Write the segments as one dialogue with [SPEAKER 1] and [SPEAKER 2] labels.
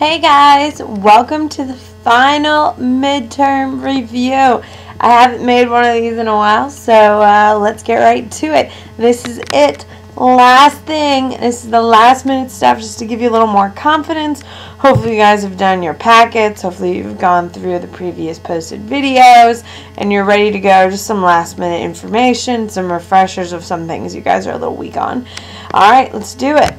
[SPEAKER 1] Hey guys, welcome to the final midterm review. I haven't made one of these in a while, so let's get right to it. This is it. Last thing. This is the last minute stuff just to give you a little more confidence. Hopefully you guys have done your packets. Hopefully you've gone through the previous posted videos and you're ready to go. Just some last minute information, some refreshers of some things you guys are a little weak on. Alright, let's do it.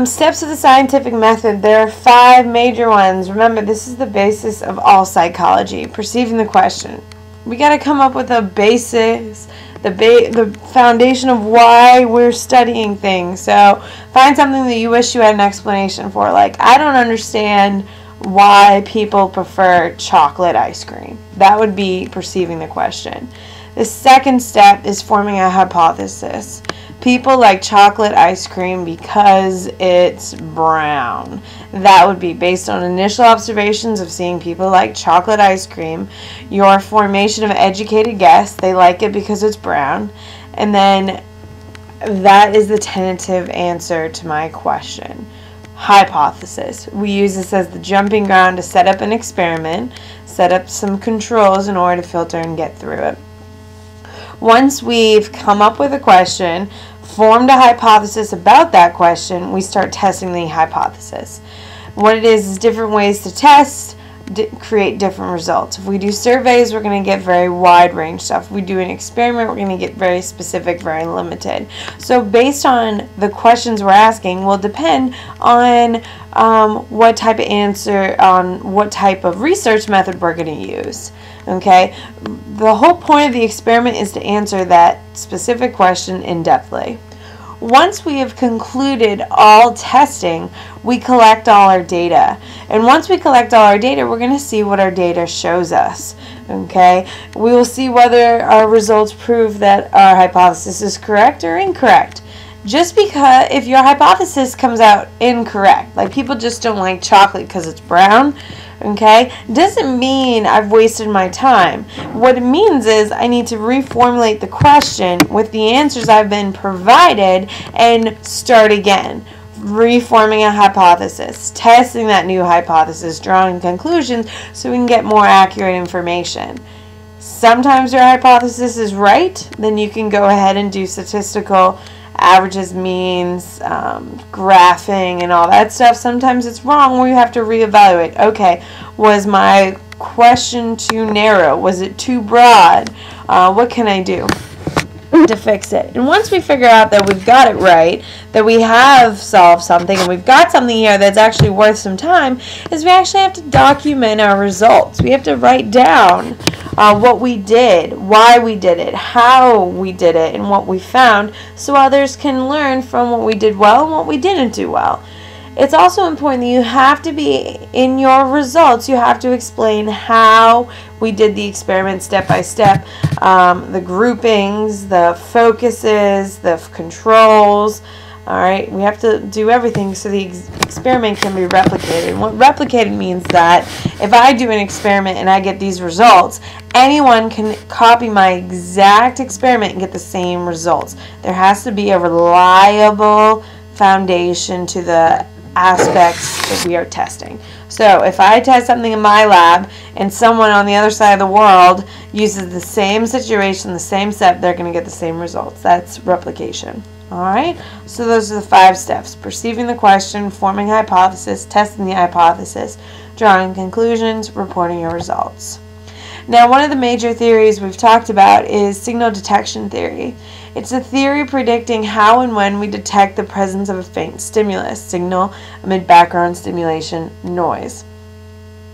[SPEAKER 1] Steps of the scientific method. There are 5 major ones. Remember, this is the basis of all psychology. Perceiving the question. We got to come up with a basis, the foundation of why we're studying things. So find something that you wish you had an explanation for. Like, I don't understand why people prefer chocolate ice cream. That would be perceiving the question. The second step is forming a hypothesis. People like chocolate ice cream because it's brown. That would be based on initial observations of seeing people like chocolate ice cream. Your formation of educated guess, they like it because it's brown. And then that is the tentative answer to my question. Hypothesis. We use this as the jumping ground to set up an experiment, set up some controls in order to filter and get through it. Once we've come up with a question, formed a hypothesis about that question, we start testing the hypothesis. What it is different ways to test, create different results. If we do surveys, we're going to get very wide range stuff. If we do an experiment, we're going to get very specific, very limited. So based on the questions we're asking will depend on what type of answer, on what type of research method we're going to use. Okay, the whole point of the experiment is to answer that specific question in-depthly. Once we have concluded all testing, we collect all our data. And once we collect all our data, we're going to see what our data shows us. Okay, we will see whether our results prove that our hypothesis is correct or incorrect. Just because if your hypothesis comes out incorrect, like people just don't like chocolate because it's brown, okay, doesn't mean I've wasted my time. What it means is I need to reformulate the question with the answers I've been provided and start again. Reforming a hypothesis, testing that new hypothesis, drawing conclusions so we can get more accurate information. Sometimes your hypothesis is right, then you can go ahead and do statistical averages, means, graphing, and all that stuff. Sometimes it's wrong where you have to reevaluate. Okay, was my question too narrow? Was it too broad? What can I do to fix it? And once we figure out that we've got it right, that we have solved something, and we've got something here that's actually worth some time, is we actually have to document our results. We have to write down what we did, why we did it, how we did it, and what we found, so others can learn from what we did well and what we didn't do well. It's also important that you have to be, in your results, you have to explain how we did the experiment step by step, the groupings, the focuses, the controls. Alright, we have to do everything so the experiment can be replicated. And what replicated means that if I do an experiment and I get these results, anyone can copy my exact experiment and get the same results. There has to be a reliable foundation to the aspects that we are testing. So if I test something in my lab and someone on the other side of the world uses the same situation, the same step, they're going to get the same results. That's replication. Alright, so those are the 5 steps. Perceiving the question, forming a hypothesis, testing the hypothesis, drawing conclusions, reporting your results. Now, one of the major theories we've talked about is signal detection theory. It's a theory predicting how and when we detect the presence of a faint stimulus signal amid background stimulation noise.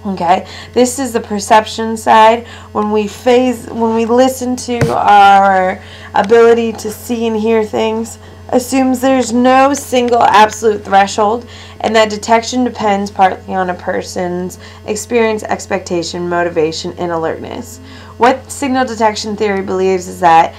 [SPEAKER 1] Okay, this is the perception side. When we listen to our ability to see and hear things, assumes there's no single absolute threshold, and that detection depends partly on a person's experience, expectation, motivation, and alertness. What signal detection theory believes is that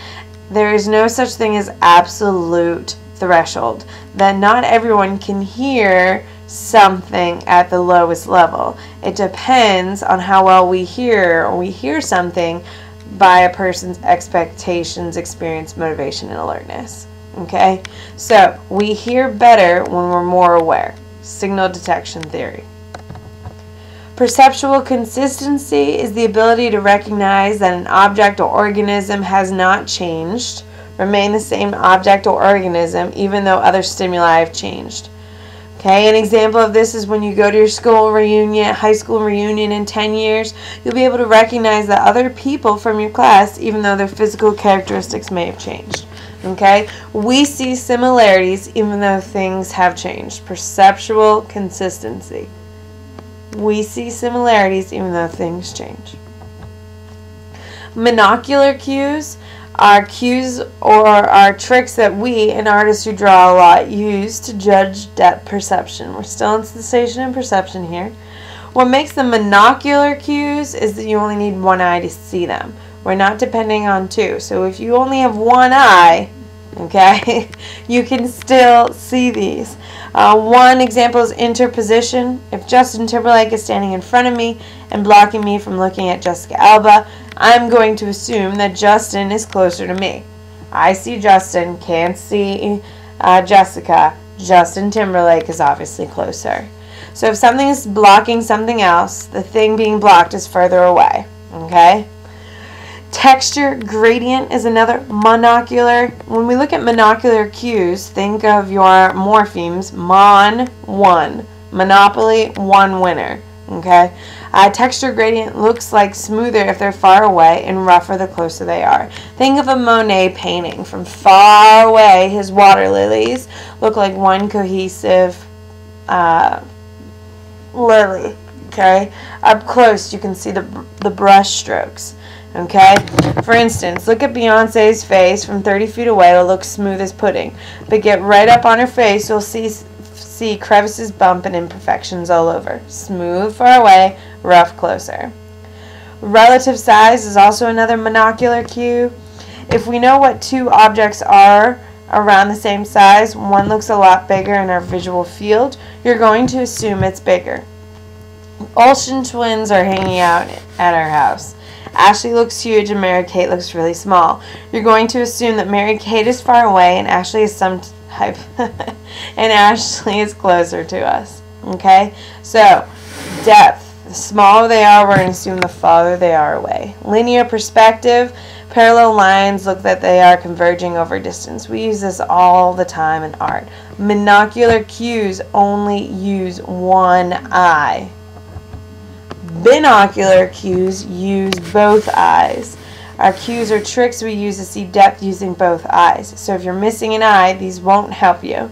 [SPEAKER 1] there is no such thing as absolute threshold, that not everyone can hear something at the lowest level. It depends on how well we hear, or we hear something by a person's expectations, experience, motivation, and alertness. Okay, so we hear better when we're more aware. signal detection theory. Perceptual consistency is the ability to recognize that an object or organism has not changed, remain the same object or organism, even though other stimuli have changed. Okay, an example of this is when you go to your school reunion, high school reunion in 10 years, you'll be able to recognize the other people from your class, even though their physical characteristics may have changed. Okay, we see similarities even though things have changed. Perceptual consistency. We see similarities even though things change. Monocular cues are cues or are tricks that we and artists who draw a lot use to judge depth perception. We're still in sensation and perception here. What makes them monocular cues is that you only need one eye to see them. We're not depending on two. So if you only have one eye, okay, you can still see these. One example is interposition. If Justin Timberlake is standing in front of me and blocking me from looking at Jessica Alba, I'm going to assume that Justin is closer to me. I see Justin, can't see Jessica. Justin Timberlake is obviously closer. So if something is blocking something else, the thing being blocked is further away. Okay? Texture gradient is another monocular. When we look at monocular cues, think of your morphemes. Mon, one. Monopoly, one winner. Okay? Texture gradient looks like smoother if they're far away and rougher the closer they are. Think of a Monet painting. From far away, his water lilies look like one cohesive lily. Okay? Up close, you can see the brush strokes. Okay? For instance, look at Beyonce's face from 30 feet away. It'll look smooth as pudding. But get right up on her face, you'll see crevices, bump, and imperfections all over. Smooth far away, rough closer. Relative size is also another monocular cue. If we know what two objects are around the same size, one looks a lot bigger in our visual field, you're going to assume it's bigger. Olsen twins are hanging out at our house. Ashley looks huge and Mary-Kate looks really small. You're going to assume that Mary-Kate is far away and Ashley is some type and Ashley is closer to us. Okay? So, depth. The smaller they are, we're going to assume the farther they are away. Linear perspective. Parallel lines look that they are converging over distance. We use this all the time in art. Monocular cues only use one eye. Binocular cues use both eyes. Our cues are tricks we use to see depth using both eyes. So if you're missing an eye, these won't help you.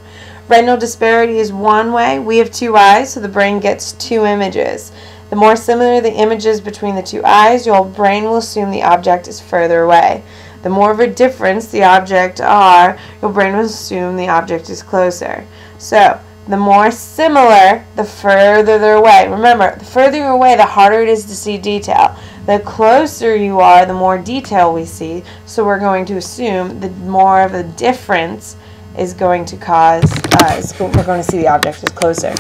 [SPEAKER 1] Retinal disparity is one way. We have two eyes, so the brain gets two images. The more similar the images between the two eyes, your brain will assume the object is further away. The more of a difference the object are, your brain will assume the object is closer. So, the more similar, the further they're away. Remember, the further you're away, the harder it is to see detail. The closer you are, the more detail we see. So we're going to assume the more of a difference is going to cause, we're going to see the object is closer.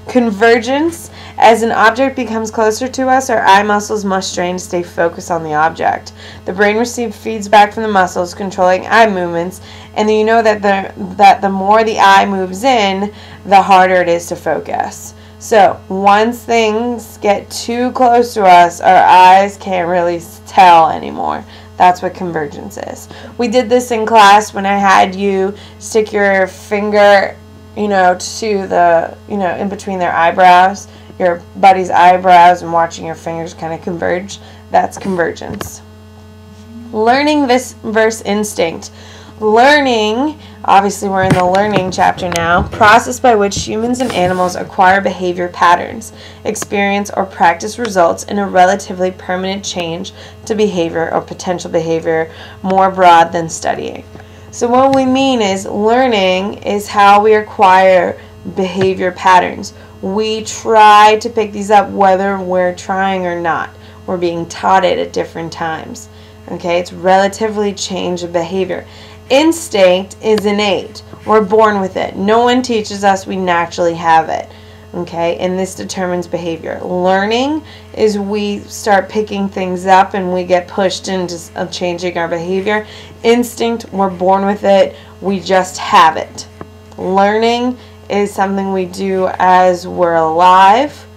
[SPEAKER 1] Convergence. As an object becomes closer to us, our eye muscles must strain to stay focused on the object. The brain receives feedback from the muscles controlling eye movements, and you know that the more the eye moves in, the harder it is to focus. So once things get too close to us, our eyes can't really tell anymore. That's what convergence is. We did this in class when I had you stick your finger, to the, in between their eyebrows, your buddy's eyebrows, and watching your fingers kind of converge. That's convergence. Learning versus instinct. Learning, obviously we're in the learning chapter now, process by which humans and animals acquire behavior patterns, experience or practice results in a relatively permanent change to behavior or potential behavior more broad than studying. So what we mean is learning is how we acquire behavior patterns. We try to pick these up whether we're trying or not. We're being taught it at different times. Okay, it's relatively change of behavior. Instinct is innate. We're born with it. No one teaches us, we naturally have it. Okay, and this determines behavior. Learning is we start picking things up and we get pushed into changing our behavior. Instinct, we're born with it. We just have it. Learning is something we do as we're alive.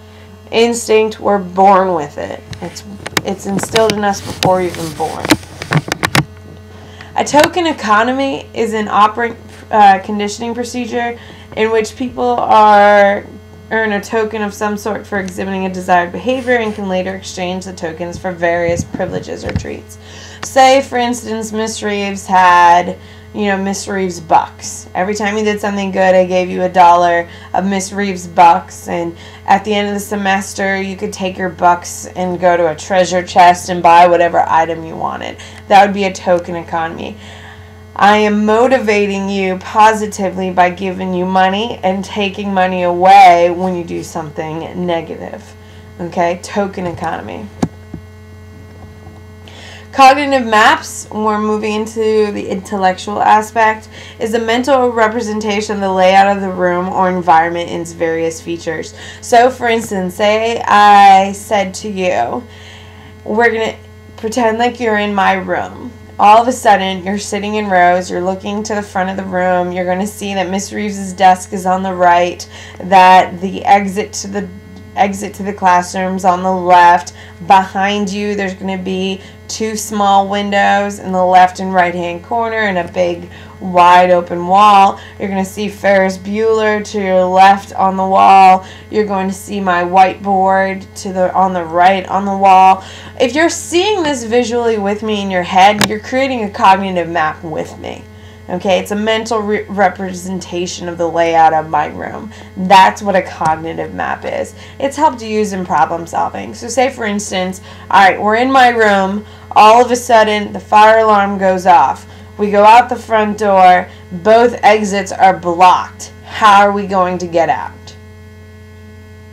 [SPEAKER 1] Instinct, we're born with it. It's instilled in us before we're even born. A token economy is an operant conditioning procedure in which people earn a token of some sort for exhibiting a desired behavior and can later exchange the tokens for various privileges or treats. Say, for instance, Miss Reeves had, Miss Reeves bucks. Every time you did something good, I gave you $1 of Miss Reeves bucks, and at the end of the semester, you could take your bucks and go to a treasure chest and buy whatever item you wanted. That would be a token economy. I am motivating you positively by giving you money and taking money away when you do something negative. Okay, token economy. Cognitive maps, we're moving into the intellectual aspect, is a mental representation of the layout of the room or environment and its various features. So, for instance, say I said to you, we're going to pretend like you're in my room. All of a sudden, you're sitting in rows, you're looking to the front of the room, you're going to see that Miss Reeves' desk is on the right, that the exit to the classroom's on the left. Behind you, there's going to be 2 small windows in the left and right hand corner and a big wide open wall. You're going to see Ferris Bueller to your left on the wall. You're going to see my whiteboard on the right on the wall. If you're seeing this visually with me in your head, you're creating a cognitive map with me. Okay, it's a mental representation of the layout of my room. That's what a cognitive map is. It's helped to use in problem solving. So say, for instance, alright, we're in my room. All of a sudden, the fire alarm goes off. We go out the front door. Both exits are blocked. How are we going to get out?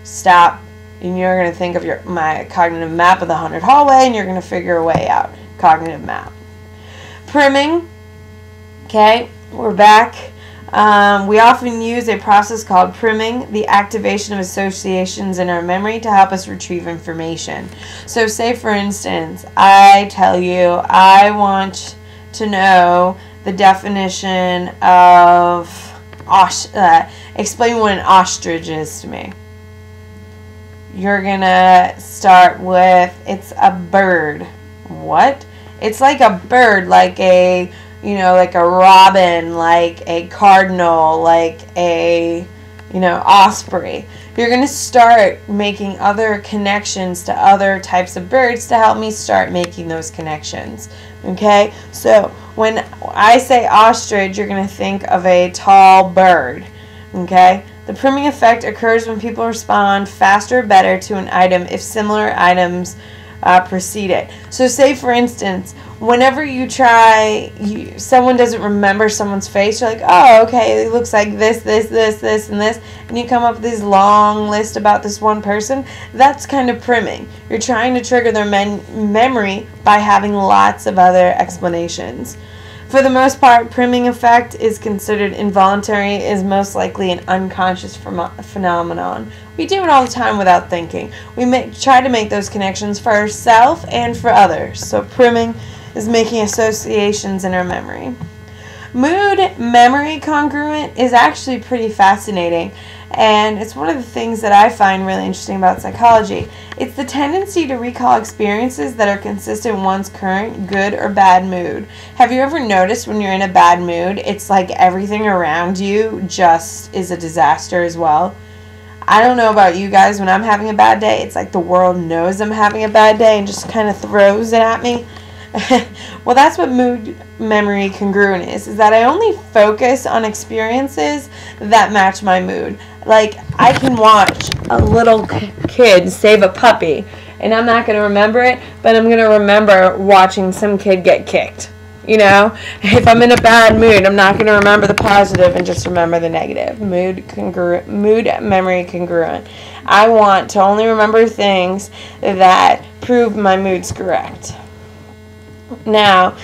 [SPEAKER 1] Stop. And you're going to think of my cognitive map of the haunted hallway, and you're going to figure a way out. Cognitive map. Priming. Okay, we're back. We often use a process called priming, the activation of associations in our memory to help us retrieve information. So say, for instance, I tell you I want to know the definition of explain what an ostrich is to me. You're going to start with, it's a bird. What? It's like a bird, like a like a robin, like a cardinal, like a, osprey. You're going to start making other connections to other types of birds to help me start making those connections. Okay? So, when I say ostrich, you're going to think of a tall bird. Okay? The priming effect occurs when people respond faster or better to an item if similar items precede it. So say, for instance, whenever you someone doesn't remember someone's face, you're like, oh, okay, it looks like this, and this, and you come up with this long list about this one person. That's kind of priming. You're trying to trigger their memory by having lots of other explanations. For the most part, priming effect is considered involuntary, is most likely an unconscious phenomenon. We do it all the time without thinking. We try to make those connections for ourselves and for others. So priming is making associations in our memory. Mood-memory congruent is actually pretty fascinating, and it's one of the things that I find really interesting about psychology. It's the tendency to recall experiences that are consistent with one's current good or bad mood. Have you ever noticed when you're in a bad mood, it's like everything around you just is a disaster as well? I don't know about you guys, when I'm having a bad day, it's like the world knows I'm having a bad day and just kind of throws it at me. Well, that's what mood memory congruent is that I only focus on experiences that match my mood. Like, I can watch a little kid save a puppy, and I'm not going to remember it, but I'm going to remember watching some kid get kicked. If I'm in a bad mood, I'm not going to remember the positive and just remember the negative. Mood memory congruent. I want to only remember things that prove my mood's correct. Now,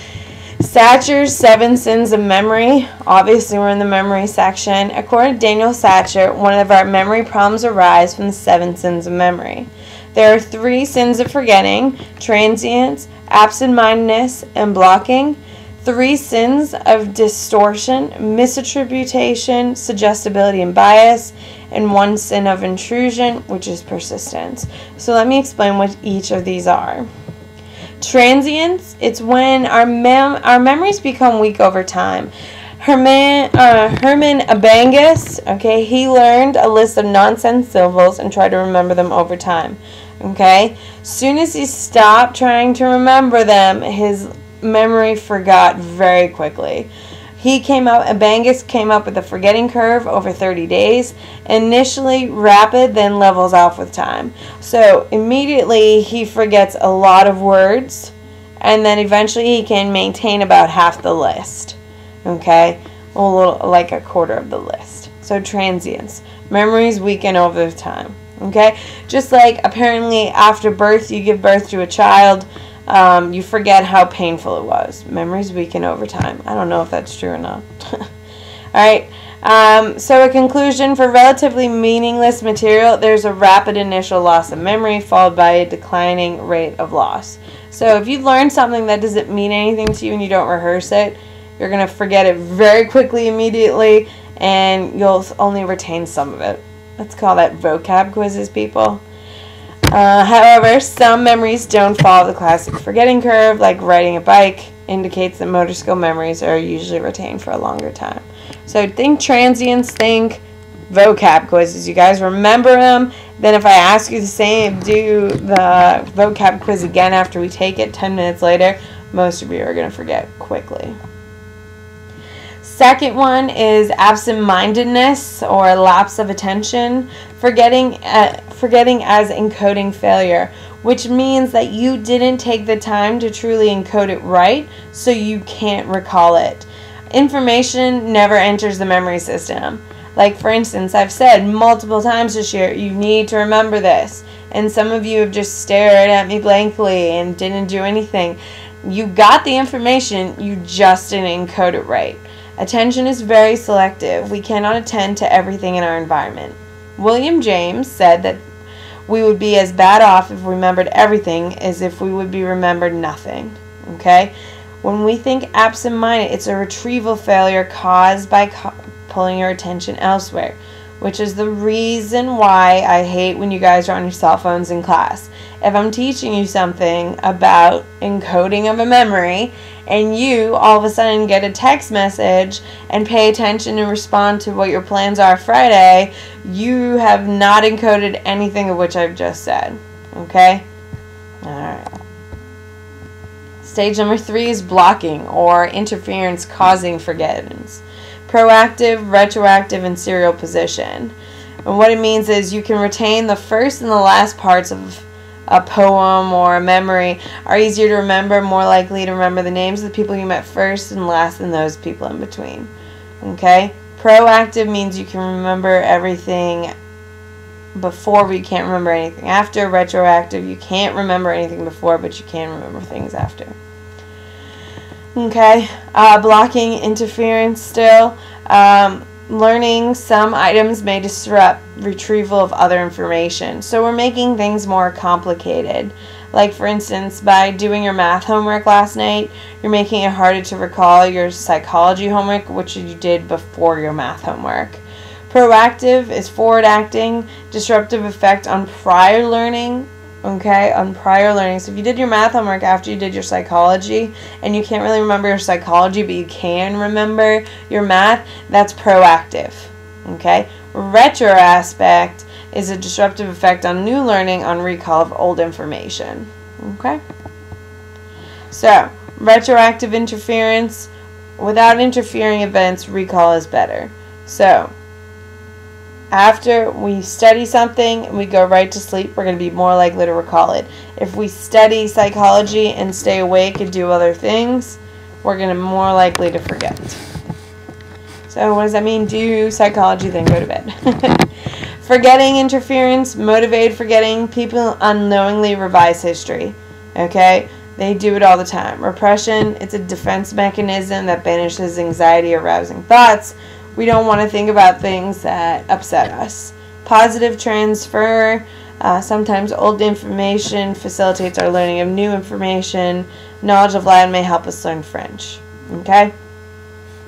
[SPEAKER 1] Satcher's 7 Sins of Memory. Obviously, we're in the memory section. According to Daniel Satcher, one of our memory problems arise from the 7 sins of memory. There are 3 sins of forgetting: transience, absent-mindedness, and blocking. 3 sins of distortion, misattribution, suggestibility, and bias, and 1 sin of intrusion, which is persistence. So let me explain what each of these are. Transience, it's when our memories become weak over time. Herman Abangus, okay, he learned a list of nonsense syllables and tried to remember them over time. Okay, soon as he stopped trying to remember them, his memory forgot very quickly. Abangus came up with a forgetting curve over 30 days, initially rapid, then levels off with time. So immediately he forgets a lot of words, and then eventually he can maintain about half the list. Okay, like a quarter of the list. So transience, memories weaken over time. Okay, just like apparently after birth, you give birth to a child, you forget how painful it was. Memories weaken over time. I don't know if that's true or not. Alright, so a conclusion: for relatively meaningless material, there's a rapid initial loss of memory followed by a declining rate of loss. So if you learn something that doesn't mean anything to you and you don't rehearse it, you're going to forget it very quickly, immediately, and you'll only retain some of it. Let's call that vocab quizzes, people. However, some memories don't follow the classic forgetting curve, like riding a bike indicates that motor skill memories are usually retained for a longer time. So think transience, think vocab quizzes. You guys remember them. Then if I ask you do the vocab quiz again after we take it 10 minutes later, most of you are going to forget quickly. Second one is absent-mindedness or lapse of attention, forgetting as encoding failure, which means that you didn't take the time to truly encode it right, so you can't recall it. Information never enters the memory system. Like, for instance, I've said multiple times this year, you need to remember this, and some of you have just stared at me blankly and didn't do anything. You got the information, you just didn't encode it right. Attention is very selective. We cannot attend to everything in our environment. William James said that we would be as bad off if we remembered everything as if we would be remembered nothing. Okay? When we think absent-minded, it's a retrieval failure caused by pulling your attention elsewhere, which is the reason why I hate when you guys are on your cell phones in class. If I'm teaching you something about encoding of a memory, and you all of a sudden get a text message and pay attention and respond to what your plans are Friday, you have not encoded anything of which I've just said. Okay? Alright. Stage number 3 is blocking or interference causing forgetfulness. Proactive, retroactive, and serial position. And what it means is you can retain the first and the last parts of a poem or a memory, are easier to remember, more likely to remember the names of the people you met first and last than those people in between. Okay? Proactive means you can remember everything before, but you can't remember anything after. Retroactive, you can't remember anything before, but you can remember things after. Okay? Blocking, interference still. Learning some items may disrupt retrieval of other information. So we're making things more complicated. Like, for instance, by doing your math homework last night, you're making it harder to recall your psychology homework, which you did before your math homework. Proactive is forward acting, disruptive effect on prior learning. Okay, on prior learning. So if you did your math homework after you did your psychology and you can't really remember your psychology but you can remember your math, that's proactive. Okay, retro aspect is a disruptive effect on new learning on recall of old information. Okay, so retroactive interference, without interfering events, recall is better. So after we study something and we go right to sleep, we're going to be more likely to recall it. If we study psychology and stay awake and do other things, we're going to be more likely to forget. So what does that mean? Do psychology, then go to bed. Forgetting interference, motivated forgetting. People unknowingly revise history. Okay? They do it all the time. Repression, it's a defense mechanism that banishes anxiety-arousing thoughts. We don't want to think about things that upset us. Positive transfer. Sometimes old information facilitates our learning of new information. Knowledge of Latin may help us learn French. Okay?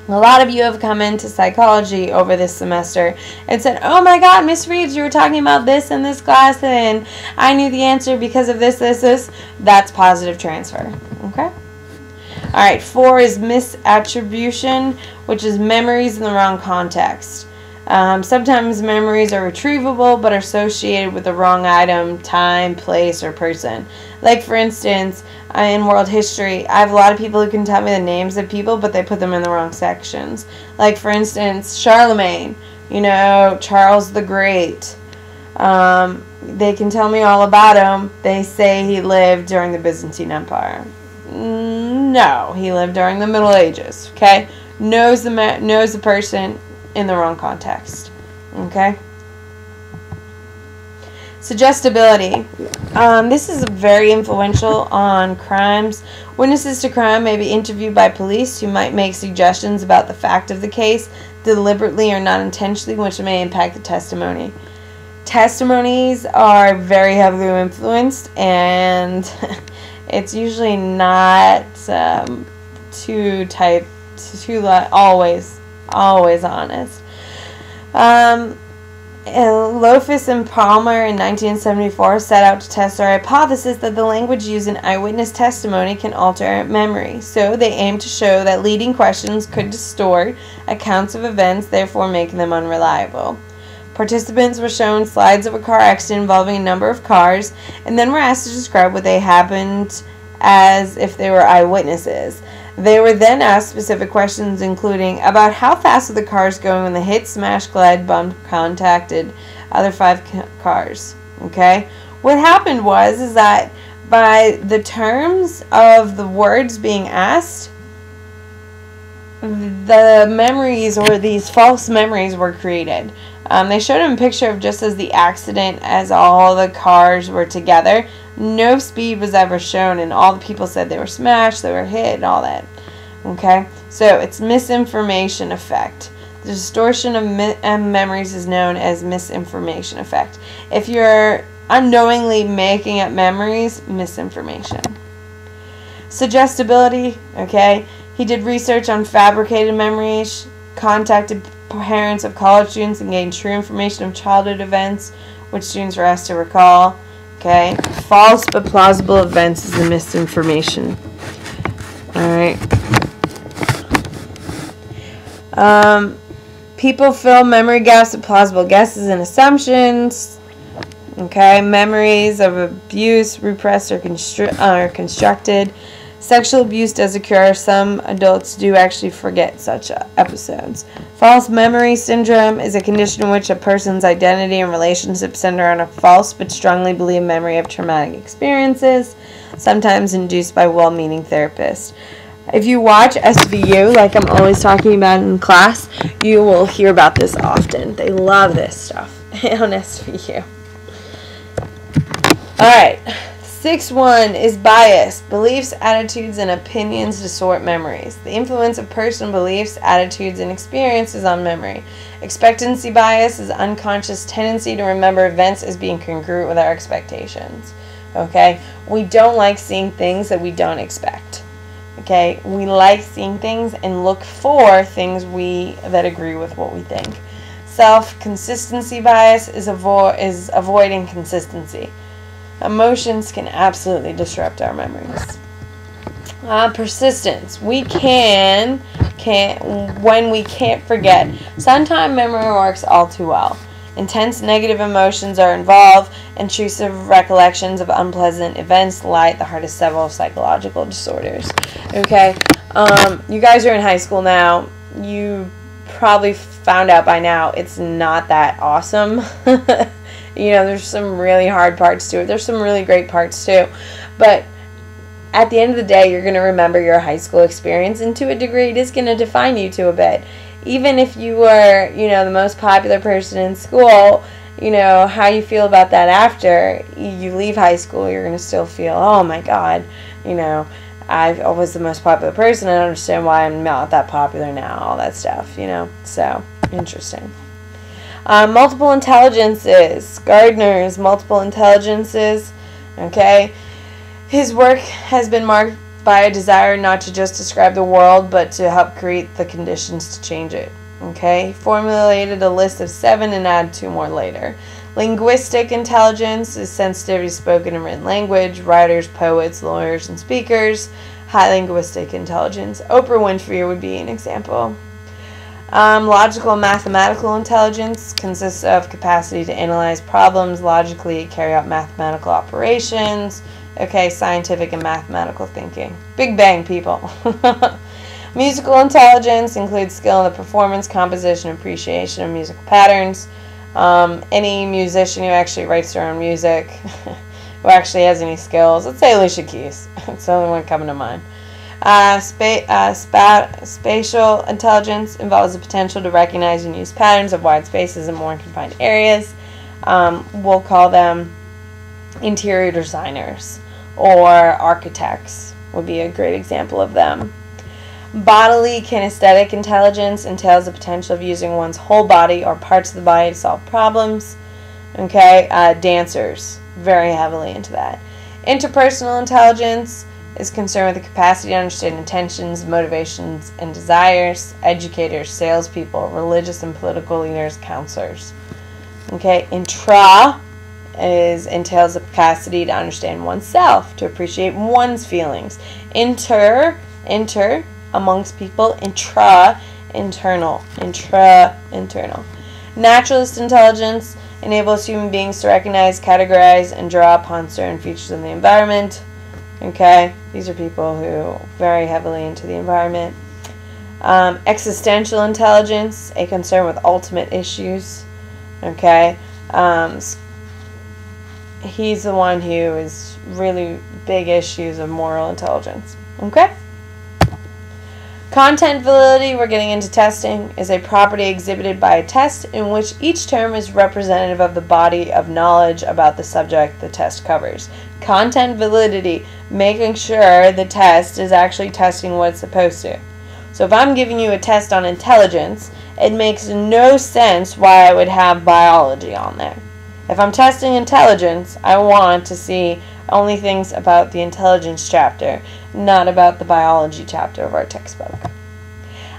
[SPEAKER 1] A lot of you have come into psychology over this semester and said, oh my God, Miss Reeves, you were talking about this in this class and I knew the answer because of this, this, this. That's positive transfer. Okay? Alright, 4 is misattribution, which is memories in the wrong context. Sometimes memories are retrievable but are associated with the wrong item, time, place, or person. Like, for instance, in world history, I have a lot of people who can tell me the names of people, but they put them in the wrong sections. Like, for instance, Charlemagne, Charles the Great. They can tell me all about him. They say he lived during the Byzantine Empire. No, he lived during the Middle Ages. Okay? Knows the person in the wrong context. Okay? Suggestibility. This is very influential on crimes. Witnesses to crime may be interviewed by police who might make suggestions about the fact of the case, deliberately or not intentionally, which may impact the testimony. Testimonies are very heavily influenced, and it's usually not always honest. Lofus and Palmer in 1974 set out to test our hypothesis that the language used in eyewitness testimony can alter memory. So they aimed to show that leading questions could distort accounts of events, therefore making them unreliable. Participants were shown slides of a car accident involving a number of cars, and then were asked to describe what they happened as if they were eyewitnesses. They were then asked specific questions, including about how fast were the cars going when the hit, smash, glide, bumped, contacted other 5 cars. Okay? What happened is that by the terms of the words being asked, the memories, or these false memories, were created. They showed him a picture of just as the accident as all the cars were together. No speed was ever shown, and all the people said they were smashed, they were hit, and all that. Okay? So, it's misinformation effect. The distortion of memories is known as misinformation effect. If you're unknowingly making up memories, misinformation. Suggestibility, okay? He did research on fabricated memories, contacted parents of college students, and gained true information of childhood events, which students were asked to recall. Okay, false but plausible events is the misinformation. Alright. People fill memory gaps with plausible guesses and assumptions. Okay, memories of abuse, repressed, or constructed. Sexual abuse does occur. Some adults do actually forget such episodes. False memory syndrome is a condition in which a person's identity and relationships center on a false but strongly believed memory of traumatic experiences, sometimes induced by well-meaning therapists. If you watch SVU, like I'm always talking about in class, you will hear about this often. They love this stuff on SVU. Alright. 6.1 is bias. Beliefs, attitudes, and opinions distort memories. The influence of personal beliefs, attitudes, and experiences on memory. Expectancy bias is unconscious tendency to remember events as being congruent with our expectations. Okay? We don't like seeing things that we don't expect. Okay? We like seeing things and look for things that agree with what we think. Self-consistency bias is avoiding consistency. Emotions can absolutely disrupt our memories. Persistence. We when we can't forget. Sometimes memory works all too well. Intense negative emotions are involved. Intrusive recollections of unpleasant events lie at the heart of several psychological disorders. Okay? You guys are in high school now. You probably found out by now it's not that awesome. There's some really hard parts to it. There's some really great parts too. But at the end of the day, you're going to remember your high school experience, and to a degree, it is going to define you to a bit. Even if you were, the most popular person in school, how you feel about that after you leave high school, you're going to still feel, oh my God, I was the most popular person. I don't understand why I'm not that popular now, all that stuff, So, interesting. Multiple intelligences. Gardner's multiple intelligences. Okay. His work has been marked by a desire not to just describe the world, but to help create the conditions to change it. Okay, he formulated a list of 7 and added 2 more later. Linguistic intelligence is sensitivity to spoken and written language, writers, poets, lawyers, and speakers. High linguistic intelligence. Oprah Winfrey would be an example. Logical and mathematical intelligence consists of capacity to analyze problems logically, carry out mathematical operations. Okay, scientific and mathematical thinking. Big bang, people. Musical intelligence includes skill in the performance, composition, appreciation of musical patterns. Any musician who actually writes their own music, who actually has any skills, let's say Alicia Keys. It's the only one coming to mind. Spatial intelligence involves the potential to recognize and use patterns of wide spaces and more confined areas. We'll call them interior designers or architects would be a great example of them. Bodily kinesthetic intelligence entails the potential of using one's whole body or parts of the body to solve problems. Okay, dancers, very heavily into that. Interpersonal intelligence is concerned with the capacity to understand intentions, motivations, and desires. Educators, salespeople, religious and political leaders, counselors. Okay, entails the capacity to understand oneself, to appreciate one's feelings. Inter, amongst people. Internal. Naturalist intelligence enables human beings to recognize, categorize, and draw upon certain features in the environment. Okay, these are people who are very heavily into the environment. Existential intelligence, a concern with ultimate issues. Okay, he's the one who is really big issues of moral intelligence. Okay. Content validity, we're getting into testing, is a property exhibited by a test in which each term is representative of the body of knowledge about the subject the test covers. Content validity, making sure the test is actually testing what it's supposed to. So if I'm giving you a test on intelligence, it makes no sense why I would have biology on there. If I'm testing intelligence, I want to see only things about the intelligence chapter, not about the biology chapter of our textbook.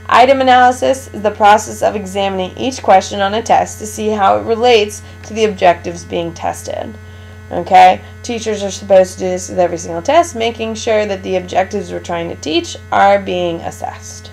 [SPEAKER 1] Item analysis is the process of examining each question on a test to see how it relates to the objectives being tested. Okay? Teachers are supposed to do this with every single test, making sure that the objectives we're trying to teach are being assessed.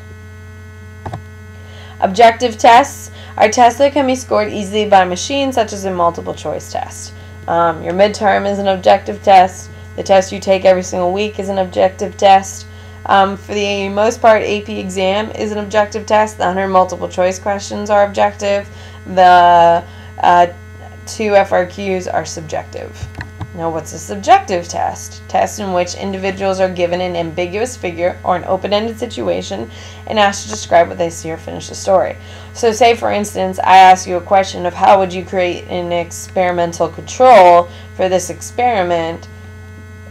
[SPEAKER 1] Objective tests are tests that can be scored easily by machines, such as a multiple choice test. Your midterm is an objective test. The test you take every single week is an objective test. For the most part, AP exam is an objective test. The 100 multiple choice questions are objective. The 2 FRQs are subjective. Now, what's a subjective test? Test in which individuals are given an ambiguous figure or an open-ended situation and asked to describe what they see or finish the story. So say, for instance, I ask you a question of how would you create an experimental control for this experiment,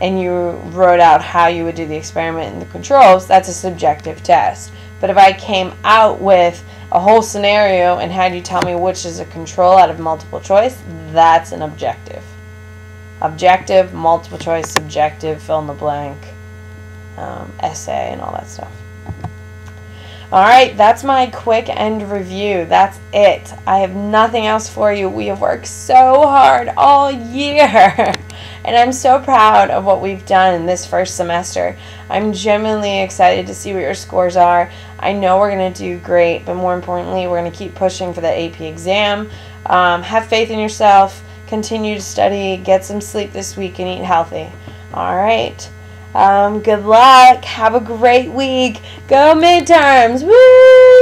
[SPEAKER 1] and you wrote out how you would do the experiment and the controls. That's a subjective test. But if I came out with a whole scenario and had you tell me which is a control out of multiple choice, that's an objective. Objective, multiple choice, subjective, fill in the blank, essay, and all that stuff. Alright, that's my quick end review. That's it. I have nothing else for you. We have worked so hard all year. And I'm so proud of what we've done in this first semester. I'm genuinely excited to see what your scores are. I know we're going to do great, but more importantly, we're going to keep pushing for the AP exam. Have faith in yourself. Continue to study. Get some sleep this week and eat healthy. Alright. Good luck. Have a great week. Go midterms. Woo!